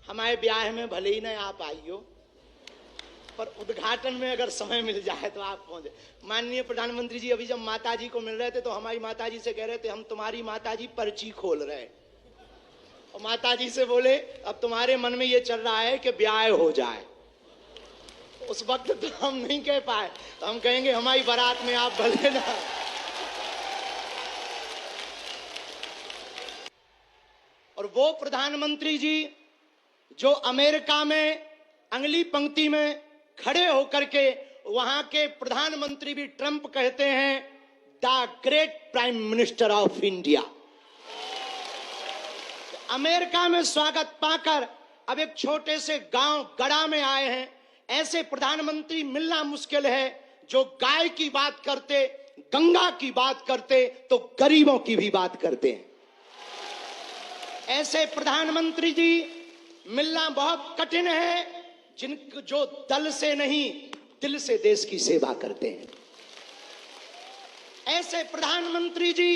हमारे ब्याह में भले ही न आप आइयो, पर उद्घाटन में अगर समय मिल जाए तो आप पहुंचे। माननीय प्रधानमंत्री जी अभी जब माता जी को मिल रहे थे तो हमारी माता जी से कह रहे थे हम तुम्हारी माता जी पर्ची खोल रहे हैं, और माता जी से बोले अब तुम्हारे मन में ये चल रहा है कि ब्याह हो जाए। उस वक्त तो हम नहीं कह पाए, तो हम कहेंगे हमारी बारात में आप भले ना। और वो प्रधानमंत्री जी जो अमेरिका में अगली पंक्ति में खड़े होकर के वहां के प्रधानमंत्री भी ट्रंप कहते हैं the great prime minister of India. America में स्वागत पाकर अब एक छोटे से गांव गड़ा में आए हैं। ऐसे प्रधानमंत्री मिलना मुश्किल है जो गाय की बात करते, गंगा की बात करते तो गरीबों की भी बात करते हैं। ऐसे प्रधानमंत्री जी मिलना बहुत कठिन है जो दल से नहीं दिल से देश की सेवा करते हैं। ऐसे प्रधानमंत्री जी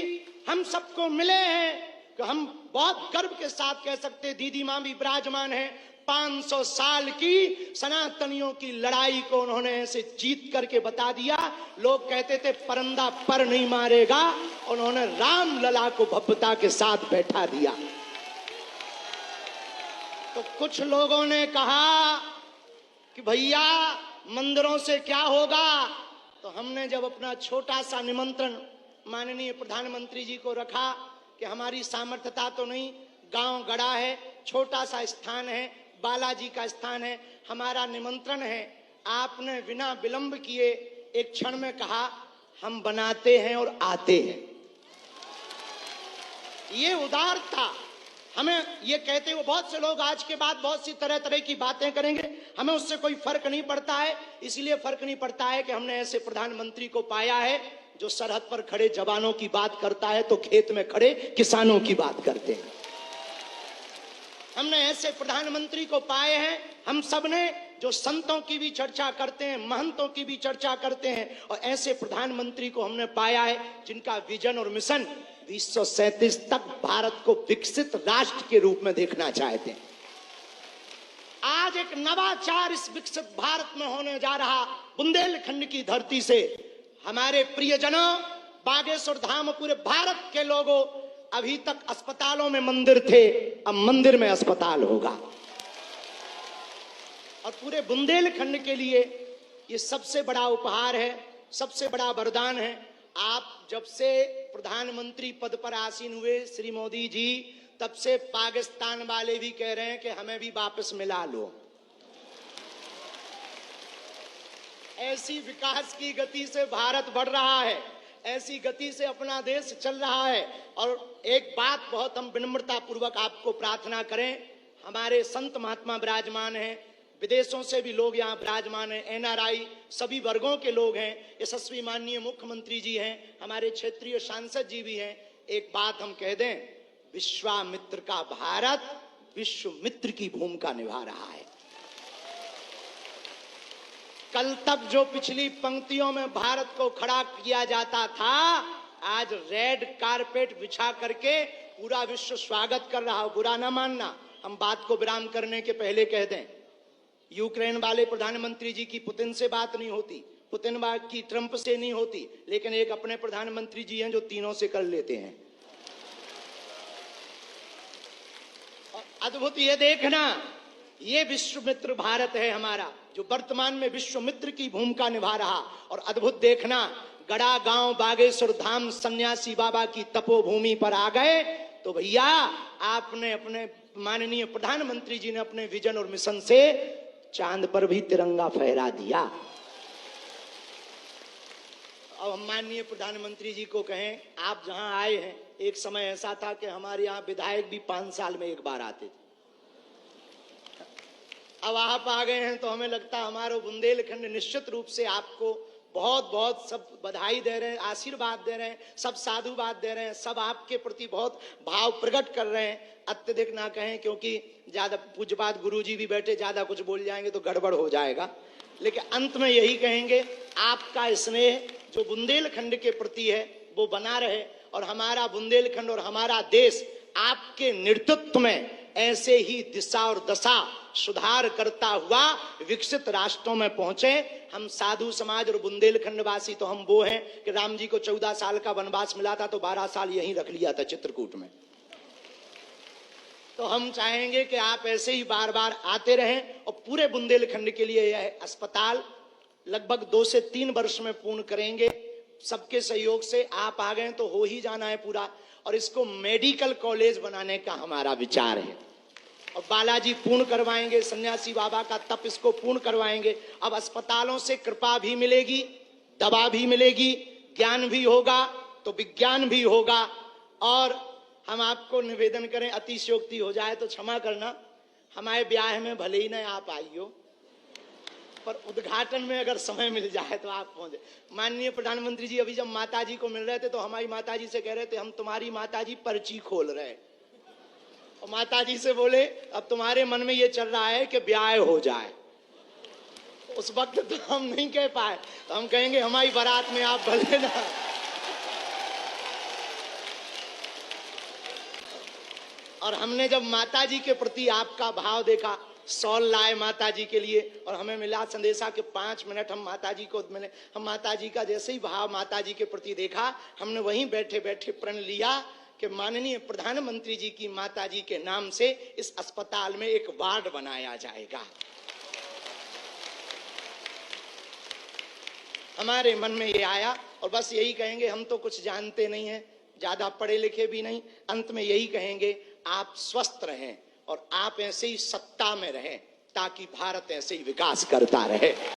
हम सबको मिले हैं कि हम बहुत गर्व के साथ कह सकते हैं दीदी मां भी विराजमान है। 500 साल की सनातनियों की लड़ाई को उन्होंने ऐसे जीत करके बता दिया। लोग कहते थे परंदा पर नहीं मारेगा, उन्होंने राम लला को भव्यता के साथ बैठा दिया। तो कुछ लोगों ने कहा कि भैया मंदिरों से क्या होगा, तो हमने जब अपना छोटा सा निमंत्रण माननीय प्रधानमंत्री जी को रखा कि हमारी सामर्थ्यता तो नहीं, गांव गड़ा है, छोटा सा स्थान है, बालाजी का स्थान है, हमारा निमंत्रण है, आपने बिना विलंब किए एक क्षण में कहा हम बनाते हैं और आते हैं। ये उदार था। हमें ये कहते हुए बहुत से लोग आज के बाद बहुत सी तरह तरह की बातें करेंगे, हमें उससे कोई फर्क नहीं पड़ता है। इसलिए फर्क नहीं पड़ता है कि हमने ऐसे प्रधानमंत्री को पाया है जो सरहद पर खड़े जवानों की बात करता है तो खेत में खड़े किसानों की बात करते हैं। हमने ऐसे प्रधानमंत्री को पाए हैं हम सब ने जो संतों की भी चर्चा करते हैं, महंतों की भी चर्चा करते हैं, और ऐसे प्रधानमंत्री को हमने पाया है जिनका विजन और मिशन 2037 तक भारत को विकसित राष्ट्र के रूप में देखना चाहते हैं। आज एक नवाचार इस विकसित भारत में होने जा रहा। बुंदेलखंड की धरती से हमारे प्रियजनों, बागेश्वर धाम, पूरे भारत के लोगों, अभी तक अस्पतालों में मंदिर थे, अब मंदिर में अस्पताल होगा। और पूरे बुंदेलखंड के लिए ये सबसे बड़ा उपहार है, सबसे बड़ा वरदान है। आप जब से प्रधानमंत्री पद पर आसीन हुए श्री मोदी जी, तब से पाकिस्तान वाले भी कह रहे हैं कि हमें भी वापस मिला लो। ऐसी विकास की गति से भारत बढ़ रहा है, ऐसी गति से अपना देश चल रहा है। और एक बात बहुत हम विनम्रता पूर्वक आपको प्रार्थना करें, हमारे संत महात्मा विराजमान हैं, विदेशों से भी लोग यहाँ विराजमान हैं, एनआरआई सभी वर्गों के लोग हैं, यशस्वी माननीय मुख्यमंत्री जी हैं, हमारे क्षेत्रीय सांसद जी भी हैं। एक बात हम कह दें, विश्वामित्र का भारत विश्व मित्र की भूमिका निभा रहा है। कल तक जो पिछली पंक्तियों में भारत को खड़ा किया जाता था, आज रेड कारपेट बिछा करके पूरा विश्व स्वागत कर रहा हो। बुरा ना मानना, हम बात को विराम करने के पहले कह दें, यूक्रेन वाले प्रधानमंत्री जी की पुतिन से बात नहीं होती, पुतिन की ट्रंप से नहीं होती, लेकिन एक अपने प्रधानमंत्री जी हैं जो तीनों से कर लेते हैं। और अद्भुत ये देखना, ये विश्व मित्र भारत है हमारा, जो वर्तमान में विश्व मित्र की भूमिका निभा रहा। और अद्भुत देखना, गड़ा गांव बागेश्वर धाम सन्यासी बाबा की तपोभूमि पर आ गए तो भैया आपने अपने माननीय प्रधानमंत्री जी ने अपने विजन और मिशन से चांद पर भी तिरंगा फहरा दिया। अब हम माननीय प्रधानमंत्री जी को कहें, आप जहां आए हैं, एक समय ऐसा था कि हमारे यहाँ विधायक भी 5 साल में एक बार आते थे। अब आप आ गए हैं तो हमें लगता है हमारा बुंदेलखंड निश्चित रूप से आपको बहुत बहुत सब बधाई दे रहे हैं, आशीर्वाद दे रहे हैं, सब साधुवाद दे रहे हैं, सब आपके प्रति बहुत भाव प्रकट कर रहे हैं। अत्यधिक ना कहें क्योंकि ज्यादा पूज्यपाद गुरुजी भी बैठे, ज्यादा कुछ बोल जाएंगे तो गड़बड़ हो जाएगा। लेकिन अंत में यही कहेंगे, आपका स्नेह जो बुंदेलखंड के प्रति है वो बना रहे, और हमारा बुंदेलखंड और हमारा देश आपके नेतृत्व में ऐसे ही दिशा और दशा सुधार करता हुआ विकसित राष्ट्रों में पहुंचे। हम साधु समाज और बुंदेलखंड वासी तो हम वो हैं कि राम जी को 14 साल का वनवास मिला था तो 12 साल यहीं रख लिया था चित्रकूट में। तो हम चाहेंगे कि आप ऐसे ही बार बार आते रहें और पूरे बुंदेलखंड के लिए यह अस्पताल लगभग 2 से 3 वर्ष में पूर्ण करेंगे। सबके सहयोग से आप आ गए तो हो ही जाना है पूरा, और इसको मेडिकल कॉलेज बनाने का हमारा विचार है। और बालाजी पूर्ण करवाएंगे, सन्यासी बाबा का तप इसको पूर्ण करवाएंगे। अब अस्पतालों से कृपा भी मिलेगी, दवा भी मिलेगी, ज्ञान भी होगा तो विज्ञान भी होगा। और हम आपको निवेदन करें, अतिशयोक्ति हो जाए तो क्षमा करना, हमारे ब्याह में भले ही ना आप आइयो, पर उद्घाटन में अगर समय मिल जाए तो आप पहुंचे। माननीय प्रधानमंत्री जी अभी जब माताजी को मिल रहे थे तो हमारी माताजी से कह रहे थे हम तुम्हारी माताजी पर्ची खोल रहे, और माताजी से बोले अब तुम्हारे मन में ये चल रहा है कि ब्याह हो जाए। उस वक्त तो हम नहीं कह पाए, तो हम कहेंगे हमारी बारात में आप भले ना। और हमने जब माताजी के प्रति आपका भाव देखा, सॉल लाए माताजी के लिए, और हमें मिला संदेशा के 5 मिनट हम माताजी को मिले। हम माताजी का जैसे ही भाव माताजी के प्रति देखा, हमने वहीं बैठे बैठे प्रण लिया कि माननीय प्रधानमंत्री जी की माताजी के नाम से इस अस्पताल में एक वार्ड बनाया जाएगा। हमारे मन में ये आया, और बस यही कहेंगे, हम तो कुछ जानते नहीं हैं, ज्यादा पढ़े लिखे भी नहीं, अंत में यही कहेंगे आप स्वस्थ रहें और आप ऐसे ही सत्ता में रहें ताकि भारत ऐसे ही विकास करता रहे।